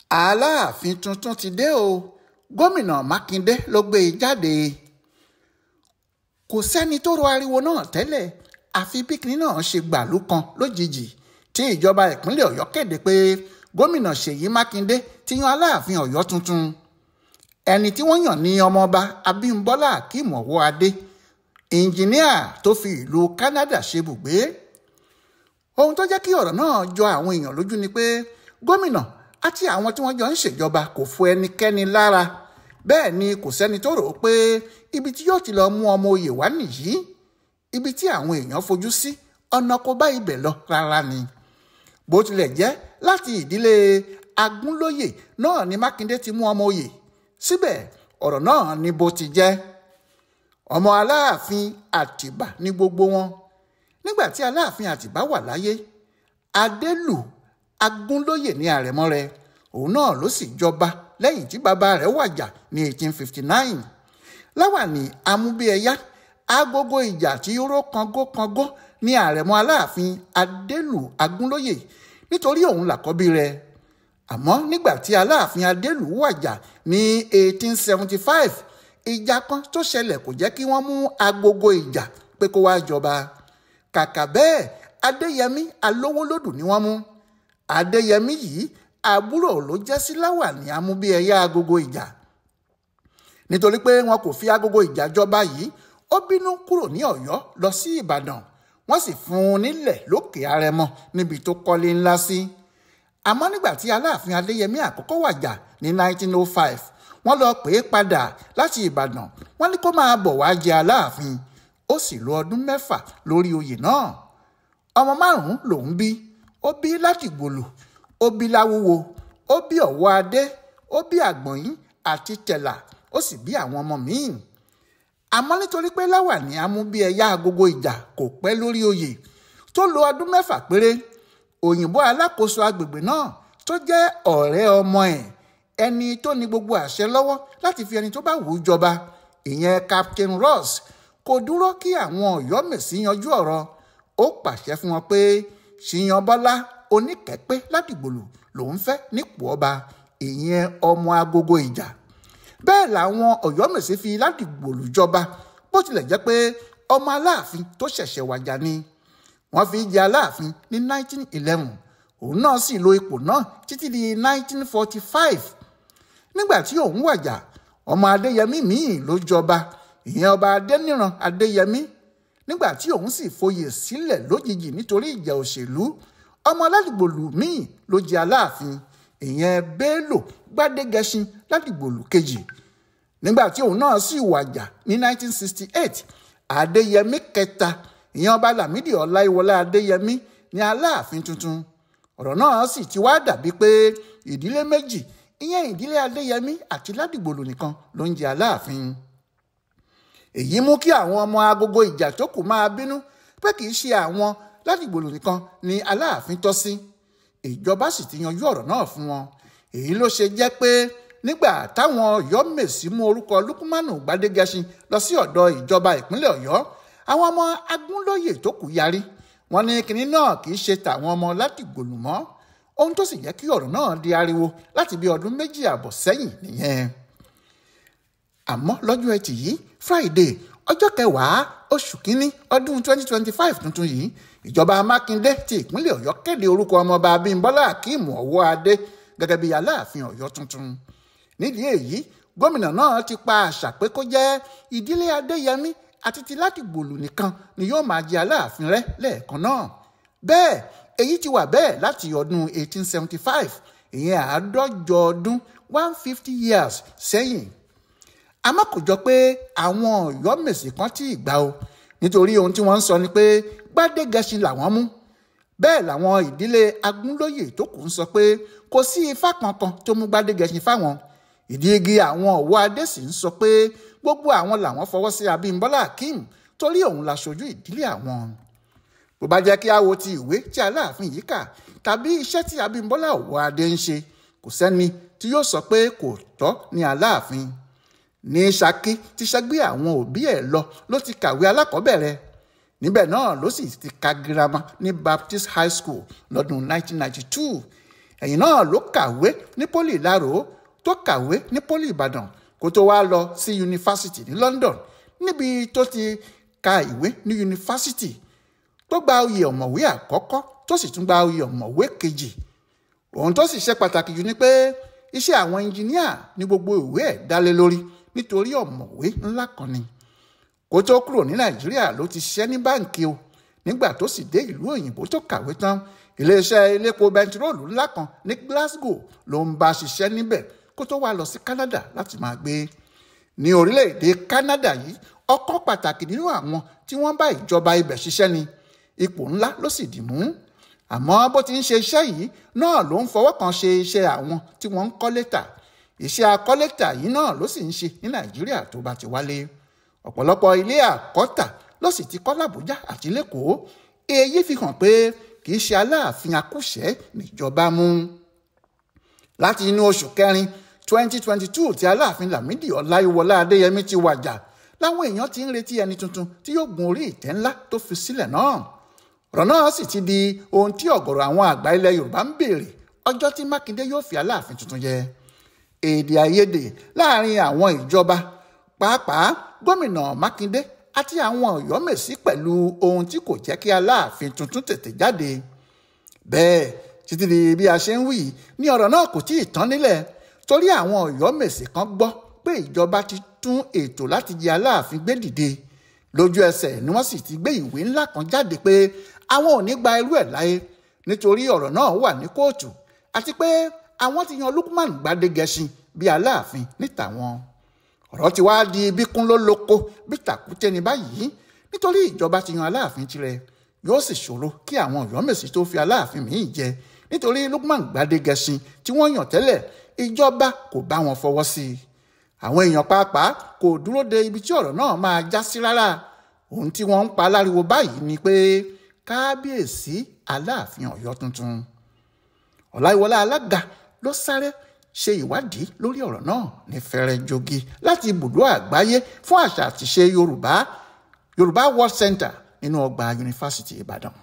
Alaafin tuntun ti dé o, gómìnà Makinde ló gbé e jáde. Kò sẹ́ni tó ro ariwo náà tẹ́lẹ̀, àfi bí kinní náà ṣe gbàlú kan lójijì tí ìjọba ìpínlẹ̀ Ọ̀yọ́ kéde pé gómìnà Ṣeyi Makinde ti yan Alaafin Ọ̀yọ́ tuntun. Ẹni tí wọ́n yàn ní ọmọọba Abímbọ́lá Akeem Ọwọ́adé, ìǹjìníà tó fi ìlú Canada ṣe bùgbé. Ohun tó jẹ́ kí ọ̀rọ̀ náà jọ àwọn èèyàn lójú ni pé gómìnà àti àwọn tí wọ́n jọ ń ṣèjọba kò fò ẹnikẹ́ni lára. Bẹ́ẹ̀ ni kò sẹ́ni tó rò ó pé ibi tí yóò ti lọ mú ọmọ oyè wá nìyí. Ibi tí àwọn èèyàn fojú sí ọ̀nà kò bá ibẹ̀ lọ rárá ni. Bó tilẹ̀ jẹ́ láti ìdílé Agúnlóyè náà ni Mákindé ti mú ọmọ oyè. Síbẹ̀ ọ̀rọ̀ náà ni bó ti jẹ́. Ọmọ Aláàfin Àtìbà ní gbogbo wọn. Nígbà tí Aláàfin Àtìbà wà láyé, Adélù Agúnlóyè ní àrẹ̀mọ rẹ̀, òun náà ló sì jọba lẹ́yìn tí bàbá rẹ̀ wàjà ní 1859. Láwàní amúbíẹyá, agogo ìjà tí ó ró kangókangó ní àrẹ̀mọ Aláàfin Adélù Agúnlóyè nítorí òun làkọ́bí rẹ̀. Àmọ́ nígbà tí Aláàfin Adélù wàjà ní 1875, ìjà kan tó ṣẹlẹ̀ kò jẹ́ kí wọ́n mú agogo ìjà pé kó wá jọba. Kàkà bẹ́ẹ̀, Adéyẹmí Alówólódù ni wọ́n mú. Adéyẹmí yìí àbúrò ló jẹ́ sí Láwàní amúbíẹyá agogo ìjà. Nítorí pé wọn kò fi agogo ìjà jọba yìí, ó bínú kúrò ní Ọ̀yọ́ lọ sí Ìbàdàn. Wọ́n sì fún un nílẹ̀ lókè Àrẹ̀mọ níbi tó kọ́lé ńlá sí. Àmọ́ nígbà tí Aláàfin Adéyẹmí àkọ́kọ́ wàjà ní 1905, wọ́n lọ pè é padà láti Ìbàdàn. Wọ́n ní kó máa bọ̀ wá jẹ Aláàfin. Ó sì lo ọdún 6 lórí oyè náà. Ọmọ 5 lòún bí. Ó bí Látìgbòlù, ó bí Láwúwo, ó bí Ọ̀wọ́adé, ó bí Àgbọ̀nyín àti Tẹ̀là, ó sì bí àwọn ọmọ míì. Àmọ́ nítorí pé Láwàní amúbíẹyá agogo ìjà kò pẹ́ lórí oyè, tó lo ọdún 6 péré, òyìnbó alákòóso agbègbè náà tó jẹ́ ọ̀rẹ́ ọmọ ẹ̀, ẹni tó ní gbogbo àṣẹ lọ́wọ́ láti fi ẹni tó bá wù ú jọba, ìyẹn Captain Ross, kò dúró kí àwọn Ọ̀yọ́mèsì yanjú ọ̀rọ̀. Ó pàṣẹ fún wọn pé Ṣíyanbọ́lá Oníkẹ́pẹ́ Látìgbòlù lòún fẹ́ nípò ọba, ìyẹn ọmọ agogo ìjà. Bẹ́ẹ̀ làwọn Ọ̀yọ́mèsì fi Látìgbòlù jọba, bó tilẹ̀ jẹ́ pé ọmọ Aláàfin tó ṣẹ̀ṣẹ̀ wàjà ni. Wọ́n fi jẹ Aláàfin ní 1911. Òun náà sì lo ipò náà títí di 1945. Nígbà tí òun wàjà, ọmọ Adéyẹmí míì ló jọba, ìyẹn ọba Adéníran Adéyẹmí. Nígbà tí òun sì foyè sílẹ̀ lójijì nítorí ìjà òṣèlú, ọmọ Látìgbòlù míì ló jẹ Aláàfin, ìyẹn Bello Gbádégẹṣin Látìgbòlù kejì. Nígbà tí òun náà sì wàjà ní 1968, Adéyẹmí kẹta, ìyẹn ọba Lámídì Ọláyíwọlá Adéyẹmí ní Aláàfin tuntun. Ọ̀rọ̀ náà sì ti wá dàbí pé ìdílé méjì, ìyẹn ìdílé Adéyẹmí àti Látìgbòlù nìkan ló ń jẹ Aláàfin. Èyí mú kí àwọn ọmọ agogo ìjà tó kù máa bínú pé kì í ṣe àwọn Látìgbòlù nìkan ni Aláàfin tọ́ sí. Ìjọba sì ti yanjú ọ̀rọ̀ náà fún wọn. Èyí ló ṣe jẹ́ pé nígbà táwọn Ọ̀yọ́mèsì mú orúkọ Lúkúmánù Gbádégẹṣin lọ sí ọ̀dọ̀ ìjọba ìpínlẹ̀ Ọ̀yọ́, àwọn ọmọ Agúnlóyè tó kù yarí. Wọ́n ní kinní náà kì í ṣe tàwọn ọmọ Látìgbòlù mọ́. Ohun tó sì jẹ́ kí ọ̀rọ̀ náà di ariwo láti bí ọdún 2 àbọ̀ sẹ́yìn nìyẹn. Àmọ́ lọ́jọ́ Ẹtì yìí, Friday, ọjọ́ 10 oṣù kínní ọdún 2025 tuntun yìí, ìjọba Mákindé ti ìpínlẹ̀ Ọ̀yọ́ kéde orúkọ ọmọọba Abímbọ́lá Akeem Ọwọ́adé gẹ́gẹ́ bí Aláàfin Ọ̀yọ́ tuntun. Nídìí èyí, gómìnà náà ti pa àṣà pé kó jẹ́ ìdílé Adéyẹmí àti ti Látìgbòlù nìkan ni yóò máa jẹ Aláàfin rẹ̀ lẹ́ẹ̀kan náà. Bẹ́ẹ̀ èyí ti wà bẹ́ẹ̀ láti ọdún 1875, ìyẹn 150 ọdún 150 years sẹ́yìn. Àmọ́ kò jọ pé àwọn Ọ̀yọ́mèsì kan tí ì gbà o, nítorí ohun tí wọ́n ń sọ ni pé Gbádégẹṣin làwọn mú. Bẹ́ẹ̀ làwọn ìdílé Agúnlóyè tó kù ń sọ pé kò sí ifá kankan tó mú Gbádégẹṣin fáwọn. Ìdí igi àwọn Ọ̀wọ́adé sì ń sọ pé gbogbo àwọn làwọn fọwọ́ sí Abímbọ́lá Akeem torí òun láṣojú ìdílé àwọn. Bó bá jẹ́ kí a wo ti ìwé tí Aláàfin yìí kà tàbí iṣẹ́ tí Abímbọ́lá Ọwọ́adé ń ṣe, kò sẹ́ni tí yóò sọ pé kò tọ́ ní Aláàfin. Ní Ṣakí ti ṣẹgbẹ́ àwọn òbí ẹ̀ ló ti kàwé alákọ̀ọ́bẹ̀rẹ̀. Níbẹ̀ náà ló sì ti ka girama ní Baptist High School lọ́dún 1992. ẹ̀yìn náà ló kàwé ní pólì Ìláró tó kàwé ní pólì Ìbàdàn kó tó wá lọ sí yunifásitì ní London níbi tó ti ka ìwé ní yunifásitì tó gba oyè ọ̀mọ̀wé àkọ́kọ́ tó sì tún gba oyè ọ̀mọ̀wé kejì. Ohun tó sì ṣe pàtàkì jù ni pé iṣẹ́ àwọn ẹnjìníà ní gbogbo ìwé ẹ̀ dálé lórí nítorí ọ̀mọ̀wé ńlá kan ni. Kó tó kúrò ní Nàìjíríà ló ti ṣiṣẹ́ ní báǹkì o. Nígbà tó sì dé ìlú òyìnbó tó kàwé tán, iléeṣẹ́ elépo bẹntiróòlù ńlá kan ní Glasgow ló ń bá ṣiṣẹ́ níbẹ̀ kó tó wá lọ sí Canada láti máa gbé. Ní orílẹ̀-èdè Canada yìí, ọ̀kan pàtàkì nínú àwọn tí wọ́n bá ìjọba ibẹ̀ ṣiṣẹ́ ni. Ipò ńlá ló sì dì mú. Àmọ́ bó ti ń ṣe iṣẹ́ yìí náà ló ń fọwọ́ kan ṣe iṣẹ́ àwọn tí wọ́n ń kọ́ lẹ́tà. Iṣẹ́ akọ́lẹ́tà yìí náà ló sì ń ṣe ní Nàìjíríà tó bá ti wálé. Ọ̀pọ̀lọpọ̀ ilé àkọ́tà ló sì ti kọ́ l'Àbújá àti l'Ékòó. Èyí fi hàn pé kì í ṣe Aláàfin akúṣẹ̀ níjọba mú. Láti inú oṣù kẹrin 2022 tí Aláàfin Lámídì Ọláyíwọlá Adéyẹmí ti wàjà láwọn èèyàn ti ń retí ẹni tuntun tí yóò gun orí ìtẹ́ ńlá tó fi sílẹ̀ náà. Ọ̀rọ̀ náà sì ti di ohun tí ọ̀gọ̀rọ̀ àwọn àgbà ilẹ̀ Yorùbá ń béèrè ọjọ́ tí Mákindé yóò fi Aláàfin tuntun jẹ. Èdè àìyedè láàrin àwọn ìjọba pàápàá gómìnà Mákindé àti àwọn Ọ̀yọ́mèsí pẹ̀lú ohun tí kò jẹ́ kí Aláàfin tuntun tètè jáde. Bẹ́ẹ̀ títí di bí a ṣe ń wí ní ọ̀rọ̀ náà kò tíì tán nílẹ̀ torí àwọn Ọ̀yọ́mèsí kan gbọ́ pé ìjọba ti tún ètò láti jẹ Aláàfin gbé dìde. Lójú ẹsẹ̀ ni wọ́n sì ti gbé ìwé ńlá kan jáde pé àwọn ò ní gba irú ẹ̀ láyé nítorí ọ̀rọ̀ náà wà ní kóòtù àti pé àwọn ti yan Lukman Gbádégẹṣin bí Aláàfin níta wọn. Ọ̀rọ̀ ti wá di bíkún ló lóko bí tàkúté ní báyìí nítorí ìjọba ti yan Aláàfin tirẹ̀. Yóò sì ṣòro kí àwọn Ọ̀yọ́mèsí tó fi Aláàfin míì jẹ nítorí Lukman Gbádégẹṣin tí wọ́n yàn tẹ́lẹ̀ ìjọba kò bá wọn fọwọ́ sí i. Àwọn èèyàn pàápàá kò dúró de ibi tí ọ̀rọ̀ náà máa já sí rárá. Ohun tí wọ́n ń pa láriwo báyìí ni pé kábíyèsí Aláàfin Ọ̀yọ́ tuntun. Ọláyíwọlá Alága ló sáré ṣe ìwádìí lórí ọ̀rọ̀ náà ní fẹrẹjogi láti ibùdó àgbáyé fún àṣà àtìṣe Yorùbá World Center nínú ọgbà yunifásitì Ìbàdàn.